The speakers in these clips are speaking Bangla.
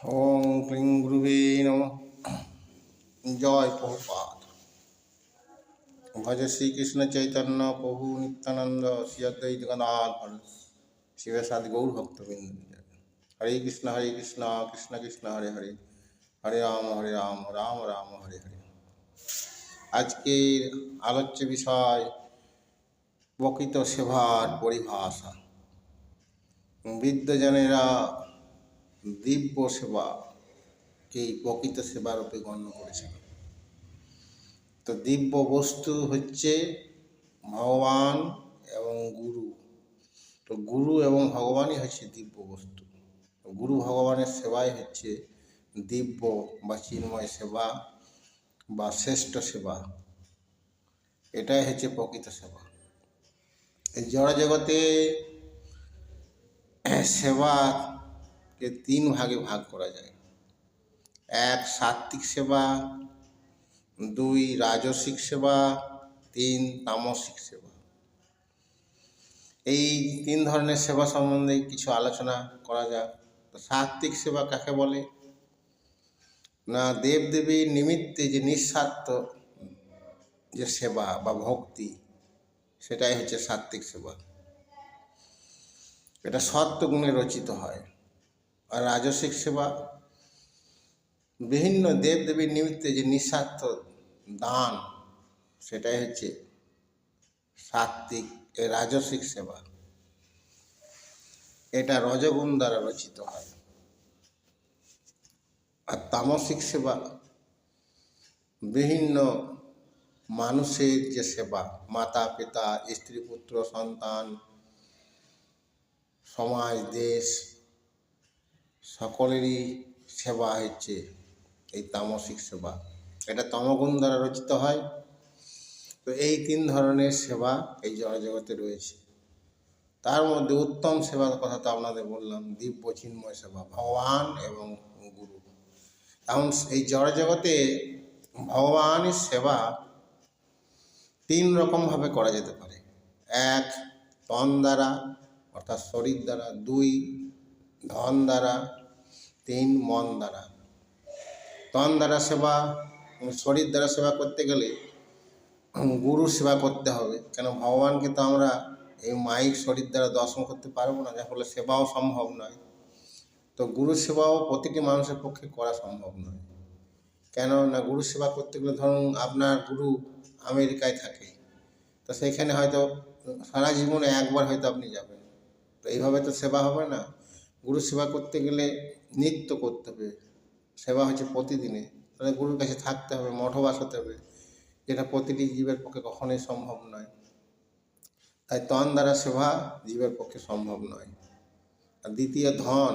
ওং ক্লিং গুরুবে নমঃ। জয় প্রভুপাদ। ভজ শ্রীকৃষ্ণ চৈতন্য প্রভু নিত্যানন্দ শ্রী অদ্বৈত গদাধর শিবসাদি গৌর ভক্তবৃন্দ। হরে কৃষ্ণ কৃষ্ণ কৃষ্ণ হরে হরে, হরে রাম রাম রাম হরে হরে। আজকের আলোচ্য বিষয় প্রকৃত সেবার পরিভাষা। বিদ্যজনেরা দিব্য সেবাকেই প্রকৃত সেবা রূপে গণ্য করেছেন। তো দিব্য বস্তু হচ্ছে ভগবান এবং গুরু। তো গুরু এবং ভগবানই হচ্ছে দিব্য বস্তু। গুরু ভগবানের সেবাই হচ্ছে দিব্য বা চিন্ময় সেবা বা শ্রেষ্ঠ সেবা। এটাই হচ্ছে প্রকৃত সেবা। এই জড় জগতে সেবাকে তিন ভাগে ভাগ করা যায়। এক, সাত্ত্বিক সেবা; দুই, রাজসিক সেবা; তিন, তামসিক সেবা। এই তিন ধরনের সেবা সম্বন্ধে কিছু আলোচনা করা যাক। তো সাত্ত্বিক সেবা কাকে বলে না, দেবদেবীর নিমিত্তে যে নিঃস্বার্থ যে সেবা বা ভক্তি, সেটাই হচ্ছে সাত্ত্বিক সেবা। এটা সত্ত্বগুণে রচিত হয়। আর রাজসিক সেবা বিভিন্ন দেবদেবীর নিমিত্তে যে নিঃস্বার্থ দান, সেটাই হচ্ছে সাত্ত্বিক রাজসিক সেবা। এটা রজগুণ দ্বারা রচিত হয়। আর তামসিক সেবা বিভিন্ন মানুষের যে সেবা, মাতা পিতা, স্ত্রী পুত্র সন্তান, সমাজ দেশ সকলেরই সেবা হচ্ছে এই তামসিক সেবা। এটা তমগুণ দ্বারা রচিত হয়। তো এই তিন ধরনের সেবা এই জড়জগতে রয়েছে। তার মধ্যে উত্তম সেবার কথা তো আপনাদের বললাম, দিব্য চিন্ময় সেবা, ভগবান এবং গুরু। এখন এই জড়জগতে ভগবানের সেবা তিন রকমভাবে করা যেতে পারে। এক, তন দ্বারা অর্থাৎ শরীর দ্বারা; দুই, ধন দ্বারা; তিন, মন দ্বারা। তন দ্বারা সেবা, শরীর দ্বারা সেবা করতে গেলে গুরু সেবা করতে হবে। কেন, ভগবানকে তো আমরা এই মায়িক শরীর দ্বারা দর্শন করতে পারবো না, যার ফলে সেবাও সম্ভব নয়। তো গুরু সেবাও প্রতিটি মানুষের পক্ষে করা সম্ভব নয়। কেন না, গুরু সেবা করতে গেলে ধরুন আপনার গুরু আমেরিকায় থাকে, তো সেইখানে হয়তো সারা জীবনে একবার হয়তো আপনি যাবেন। তো এইভাবে তো সেবা হবে না। গুরু সেবা করতে গেলে নিত্য করতে হবে। সেবা হচ্ছে প্রতিদিনে। তাহলে গুরুর কাছে থাকতে হবে, মঠবাস হতে হবে, যেটা প্রতিটি জীবের পক্ষে কখনোই সম্ভব নয়। তাই তন দ্বারা সেবা জীবের পক্ষে সম্ভব নয়। আর দ্বিতীয়, ধন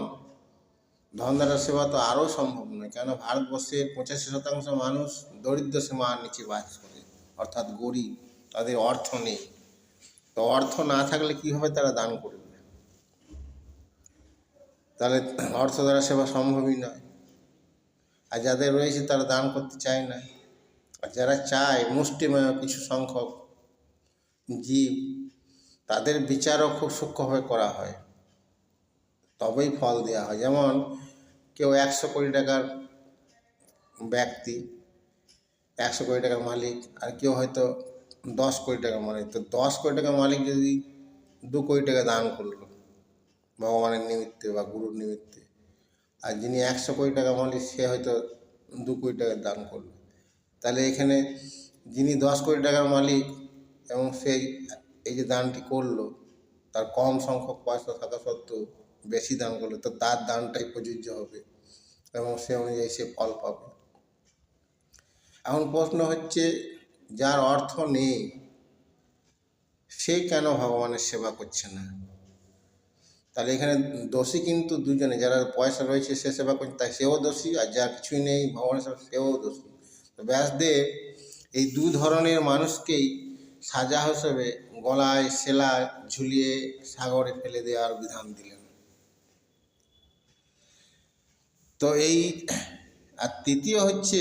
দ্বারা সেবা তো আরও সম্ভব নয়। কেন, ভারতবর্ষের 85% মানুষ দরিদ্র সীমার নিচে বাস করে, অর্থাৎ গরিব। তাদের অর্থ নেই। তো অর্থ না থাকলে কীভাবে তারা দান করবে? তাহলে অর্থ দ্বারা সেবা সম্ভবই নয়। আর যাদের রয়েছে তারা দান করতে চায় না। আর যারা চায়, মুষ্টিমেয় কিছু সংখ্যক জীব, তাদের বিচারও খুব সূক্ষ্মভাবে করা হয়, তবেই ফল দেওয়া হয়। যেমন কেউ 100 কোটি টাকার ব্যক্তি, 100 কোটি টাকার মালিক, আর কেউ হয়তো 10 কোটি টাকার মালিক। তো 10 কোটি টাকার মালিক যদি 2 কোটি টাকা দান করলো ভগবানের নিমিত্তে বা গুরুর নিমিত্তে, আর যিনি 100 কোটি টাকা মালিক সে হয়তো 2 কোটি টাকা দান করলো, তাহলে এখানে যিনি 10 কোটি টাকার মালিক এবং সেই এই যে দানটি করলো, তার কম সংখ্যক পয়সা থাকা সত্ত্বেও বেশি দান করলো, তো তার দানটাই প্রযোজ্য হবে এবং সে অনুযায়ী সে ফল পাবে। এখন প্রশ্ন হচ্ছে, যার অর্থ নেই সে কেন ভগবানের সেবা করছে না? তাহলে এখানে দোষী কিন্তু দুজনে। যারা পয়সা রয়েছে সে সেবা করছে, তাই সেও দোষী, আর যার কিছুই নেই ভগবানের সেবা সেও দোষী। তো ব্যাসদেব এই দু ধরনের মানুষকেই সাজা হিসেবে গলায় সেলা ঝুলিয়ে সাগরে ফেলে দেওয়ার বিধান দিলেন। তো এই আর তৃতীয় হচ্ছে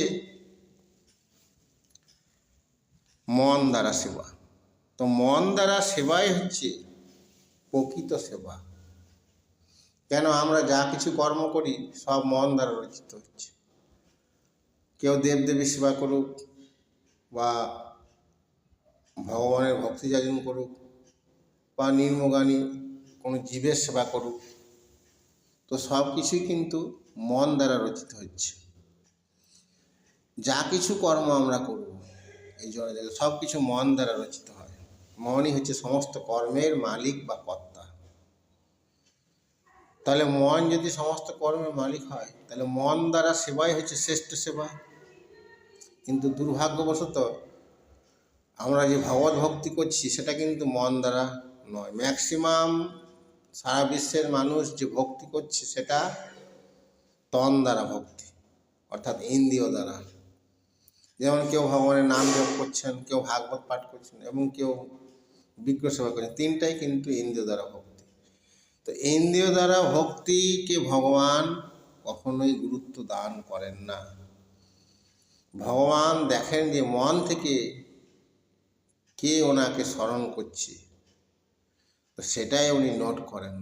মন দ্বারা সেবা। তো মন দ্বারা সেবাই হচ্ছে প্রকৃত সেবা। কেন আমরা যা কিছু কর্ম করি সব মন দ্বারা রচিত হচ্ছে। কেউ দেবদেবীর সেবা করুক বা ভগবানের ভক্তি যাজন করুক বা নির্মগানী কোনো জীবের সেবা করুক, তো সব কিছুই কিন্তু মন দ্বারা রচিত হচ্ছে। যা কিছু কর্ম আমরা করব এই জগতে সব কিছু মন দ্বারা রচিত হয়। মনই হচ্ছে সমস্ত কর্মের মালিক বা কর্তা। তাহলে মন যদি সমস্ত কর্মের মালিক হয়, তাহলে মন দ্বারা সেবাই হচ্ছে শ্রেষ্ঠ সেবা। কিন্তু দুর্ভাগ্যবশত আমরা যে ভগবত ভক্তি করছি সেটা কিন্তু মন দ্বারা নয়। ম্যাক্সিমাম সারা বিশ্বের মানুষ যে ভক্তি করছে সেটা তন দ্বারা ভক্তি, অর্থাৎ ইন্দ্রিয় দ্বারা। যেমন কেউ ভগবানের নাম জপ করছেন, কেউ ভাগবত পাঠ করছেন এবং কেউ বিগ্রহ সেবা করছেন, তিনটাই কিন্তু ইন্দ্রিয় দ্বারা ভক্তি। তো ইন্দ্রিয় দ্বারা ভক্তিকে ভগবান কখনোই গুরুত্ব দান করেন না। ভগবান দেখেন যে মন থেকে কে ওনাকে স্মরণ করছে, তো সেটাই উনি নোট করেন।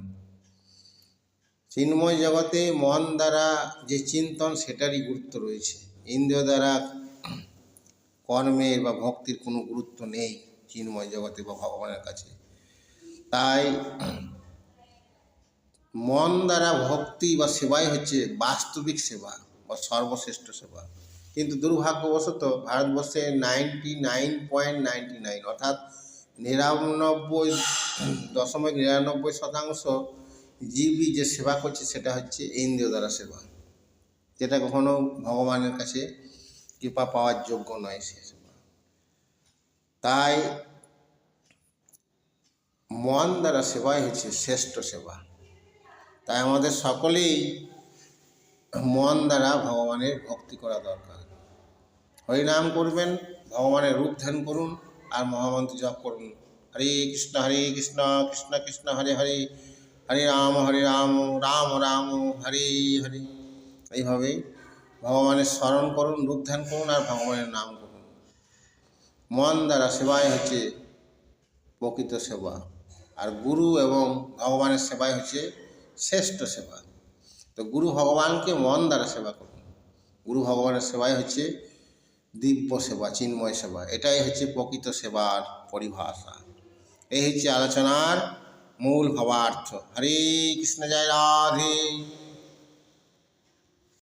চিন্ময় জগতে মন দ্বারা যে চিন্তন সেটারই গুরুত্ব রয়েছে। ইন্দ্রিয় দ্বারা কর্মের বা ভক্তির কোনো গুরুত্ব নেই চিন্ময় জগতে বা ভগবানের কাছে। তাই মন দ্বারা ভক্তি বা সেবাই হচ্ছে বাস্তবিক সেবা বা সর্বশ্রেষ্ঠ সেবা। কিন্তু দুর্ভাগ্যবশত ভারতবর্ষে 99.99 অর্থাৎ 99.99% জীবই যে সেবা করছে সেটা হচ্ছে ইন্দ্রিয় দ্বারা সেবা, যেটা কখনো ভগবানের কাছে কৃপা পাওয়ার যোগ্য নয় সে সেবা। তাই মন দ্বারা সেবাই হচ্ছে শ্রেষ্ঠ সেবা। তাই আমাদের সকলেই মন দ্বারা ভগবানের ভক্তি করা দরকার। হরিনাম করবেন, ভগবানের রূপ ধ্যান করুন আর মহামন্ত্র জপ করুন। হরে কৃষ্ণ কৃষ্ণ কৃষ্ণ হরে হরে, হরে রাম রাম রাম হরে হরে। এইভাবে ভগবানের স্মরণ করুন, রূপ ধ্যান করুন আর ভগবানের নাম করুন। মন দ্বারা সেবাই হচ্ছে প্রকৃত সেবা, আর গুরু এবং ভগবানের সেবাই হচ্ছে শ্রেষ্ঠ সেবা। তো গুরু ভগবানকে মন দ্বারা সেবা করুন। গুরু ভগবানের সেবাই হচ্ছে দিব্য সেবা, চিন্ময় সেবা। এটাই হচ্ছে প্রকৃত সেবার পরিভাষা। এই হচ্ছে আলোচনার মূল ভাবার্থ। হরে কৃষ্ণ, জয় রাধে।